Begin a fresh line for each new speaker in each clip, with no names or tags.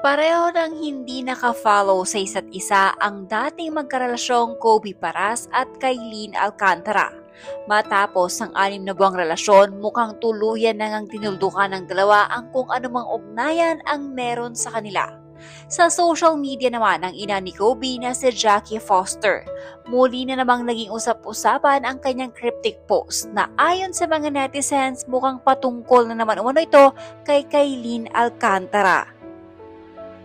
Pareho nang hindi naka-follow sa isa't isa ang dating magkarelasyong Kobe Paras at Kailin Alcantara. Matapos ang 6 na buwang relasyon, mukhang tuluyan na ngang tinuldukan ng dalawa ang kung anumang ugnayan ang meron sa kanila. Sa social media naman ang ina ni Kobe na si Jackie Foster. Muli na namang naging usap-usapan ang kanyang cryptic post na ayon sa mga netizens mukhang patungkol na naman umano ito kay Kailin Alcantara.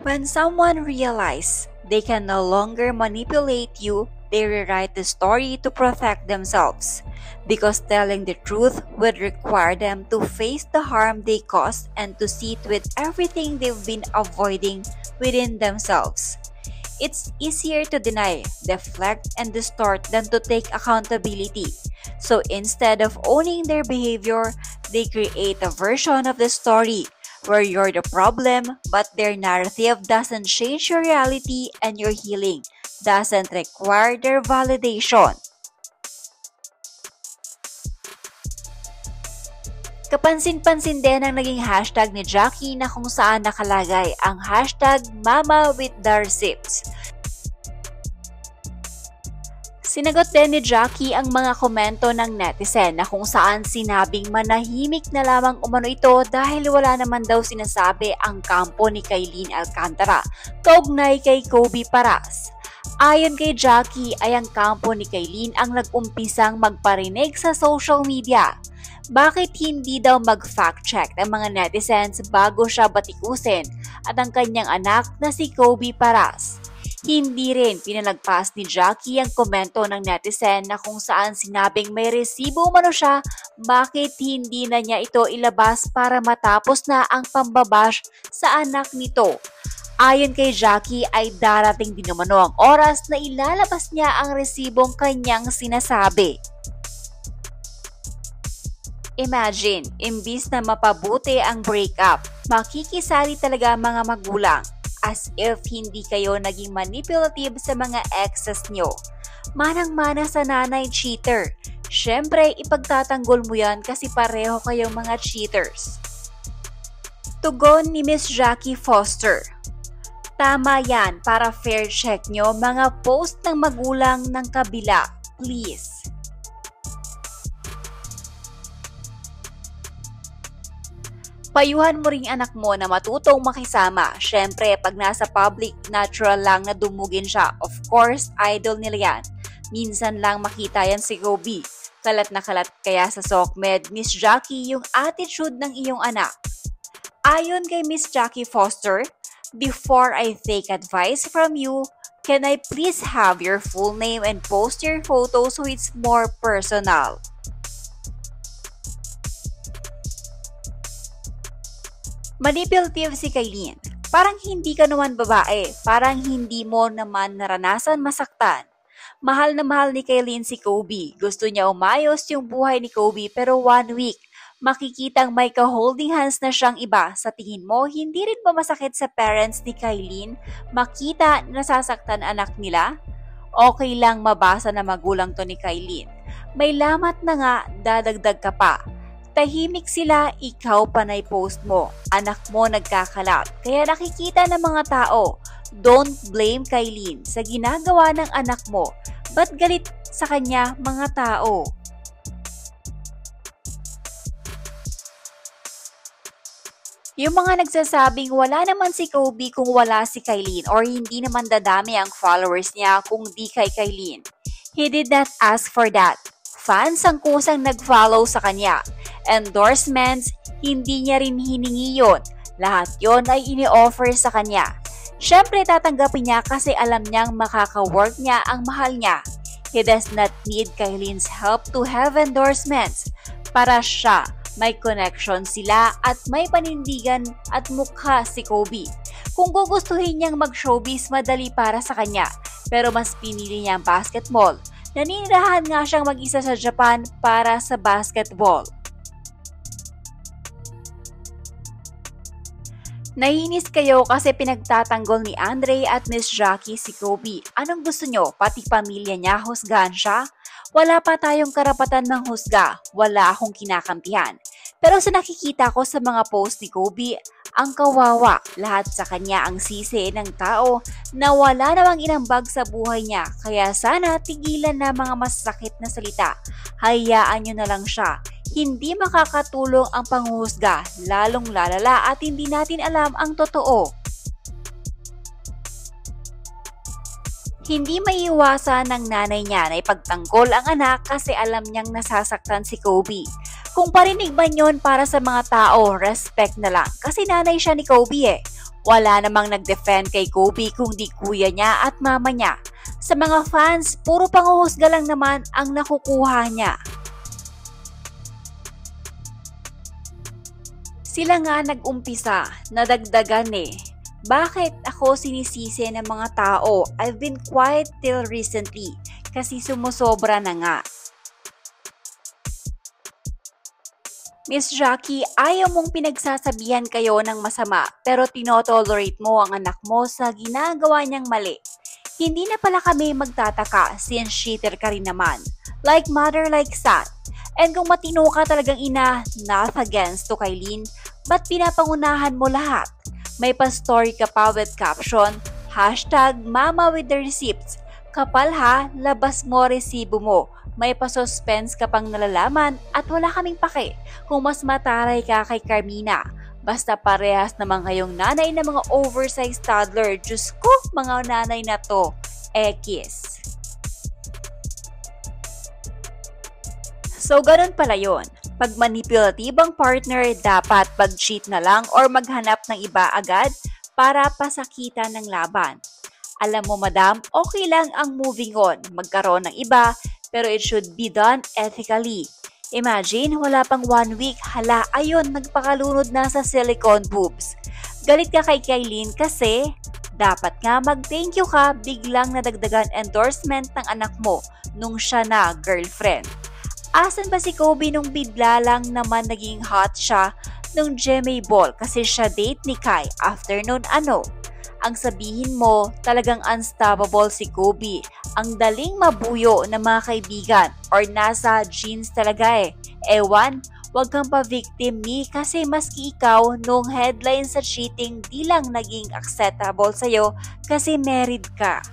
When someone realizes they can no longer manipulate you, they rewrite the story to protect themselves. Because telling the truth would require them to face the harm they caused and to sit with everything they've been avoiding within themselves. It's easier to deny, deflect, and distort than to take accountability. So instead of owning their behavior, they create a version of the story where you're the problem, but their narrative doesn't change your reality and your healing doesn't require their validation. Kapansin-pansin din ang naging hashtag ni Jackie na kung saan nakalagay ang hashtag Mama with the Receipts. Sinagot din ni Jackie ang mga komento ng netizen na kung saan sinabing manahimik na lamang umano ito dahil wala naman daw sinasabi ang kampo ni Kailin Alcantara kaugnay kay Kobe Paras. Ayon kay Jackie ay ang kampo ni Kailin ang nag-umpisang magparinig sa social media. Bakit hindi daw mag-fact check ng mga netizens bago siya batikusin at ang kanyang anak na si Kobe Paras? Hindi rin pinalagpas ni Jackie ang komento ng netizen na kung saan sinabing may resibo umano siya, bakit hindi na niya ito ilabas para matapos na ang pambabash sa anak nito. Ayon kay Jackie ay darating din umano ang oras na ilalabas niya ang resibong kanyang sinasabi. Imagine, imbis na mapabuti ang breakup, makikisali talaga ang mga magulang. As if hindi kayo naging manipulative sa mga exes nyo. Manang-mana sa nanay cheater. Syempre, ipagtatanggol mo yan kasi pareho kayong mga cheaters. Tugon ni Miss Jackie Foster. Tama yan para fair check nyo mga post ng magulang ng kabila. Please. Payuhan mo ring anak mo na matutong makisama. Syempre, pag nasa public, natural lang na dumugin siya. Of course, idol nila yan. Minsan lang makita yan si Kobe. Kalat na kalat kaya sa SOCMED, Miss Jackie, yung attitude ng iyong anak. Ayon kay Miss Jackie Foster, before I take advice from you, can I please have your full name and post your photo so it's more personal? Manipulative si Kailin. Parang hindi ka naman babae. Parang hindi mo naman naranasan masaktan. Mahal na mahal ni Kailin si Kobe. Gusto niya umayos yung buhay ni Kobe pero 1 week, makikitang may ka-holding hands na siyang iba. Sa tingin mo, hindi rin ba masakit sa parents ni Kailin makita na nasasaktan anak nila? Okay lang mabasa na magulang to ni Kailin. May lamat na nga, dadagdag ka pa. Tahimik sila, ikaw panay post mo. Anak mo nagkakalat. Kaya nakikita ng mga tao, don't blame Kailin sa ginagawa ng anak mo. Ba't galit sa kanya mga tao? Yung mga nagsasabing wala naman si Kobe kung wala si Kailin or hindi naman dadami ang followers niya kung di kay Kailin. He did not ask for that. Fans ang kusang nag-follow sa kanya. Endorsements, hindi niya rin hiningi yun. Lahat yon ay ini-offer sa kanya. Syempre tatanggapin niya kasi alam niyang makaka-work niya ang mahal niya. He does not need Kailin's help to have endorsements. Para siya, may connection sila at may panindigan at mukha si Kobe. Kung gugustuhin niyang mag-showbiz, madali para sa kanya. Pero mas pinili niya ang basketball. Naninirahan nga siyang mag-isa sa Japan para sa basketball. Nainis kayo kasi pinagtatanggol ni Andre at Miss Jackie si Kobe. Anong gusto nyo? Pati pamilya niya husgahan siya? Wala pa tayong karapatan ng husga. Wala akong kinakampihan. Pero sa nakikita ko sa mga post ni Kobe, ang kawawa, lahat sa kanya ang sisi ng tao na wala namang inambag sa buhay niya. Kaya sana tigilan na mga masakit na salita. Hayaan nyo na lang siya. Hindi makakatulong ang panghuhusga, lalong lalala at hindi natin alam ang totoo. Hindi maiiwasan ng nanay niya na ipagtanggol ang anak kasi alam niyang nasasaktan si Kobe. Kung parinig man yun para sa mga tao, respect na lang kasi nanay siya ni Kobe eh. Wala namang nag-defend kay Kobe kundi kuya niya at mama niya. Sa mga fans, puro panghuhusga lang naman ang nakukuha niya. Sila nga nag-umpisa, nadagdagan eh. Bakit ako sinisisi ng mga tao? I've been quiet till recently kasi sumusobra na nga. Miss Jackie, ayaw mong pinagsasabihan kayo ng masama pero tinotolerate mo ang anak mo sa ginagawa niyang mali. Hindi na pala kami magtataka since cheater ka rin naman. Like mother, like son. And kung matino ka talagang ina, not against to Kailin, ba't pinapangunahan mo lahat? May pa-story ka pa with caption, #mama with the receipts. Kapal ha, labas mo resibo mo. May pa-suspense ka pang nalalaman at wala kaming pake kung mas mataray ka kay Carmina. Basta parehas naman kayong nanay na mga oversized toddler. Diyos ko, mga nanay na to. Ekis. So, ganun pala yun. Pag manipulatibang partner, dapat pag-cheat na lang or maghanap ng iba agad para pasakitan ng laban. Alam mo madam, okay lang ang moving on, magkaroon ng iba, pero it should be done ethically. Imagine, wala pang 1 week, hala, ayun, nagpakalunod na sa silicone boobs. Galit ka kay Kailin kasi dapat nga mag-thank you ka, biglang nadagdagan endorsement ng anak mo nung siya na girlfriend. Asan ba si Kobe nung bigla lang naman naging hot siya nung GMA Ball kasi siya date ni Kai after nun ano? Ang sabihin mo, talagang unstoppable si Kobe. Ang daling mabuyo ng mga kaibigan or nasa genes talaga eh. Ewan, wag kang pa-victim ni kasi maski ikaw nung headline sa cheating di lang naging acceptable sa'yo kasi married ka.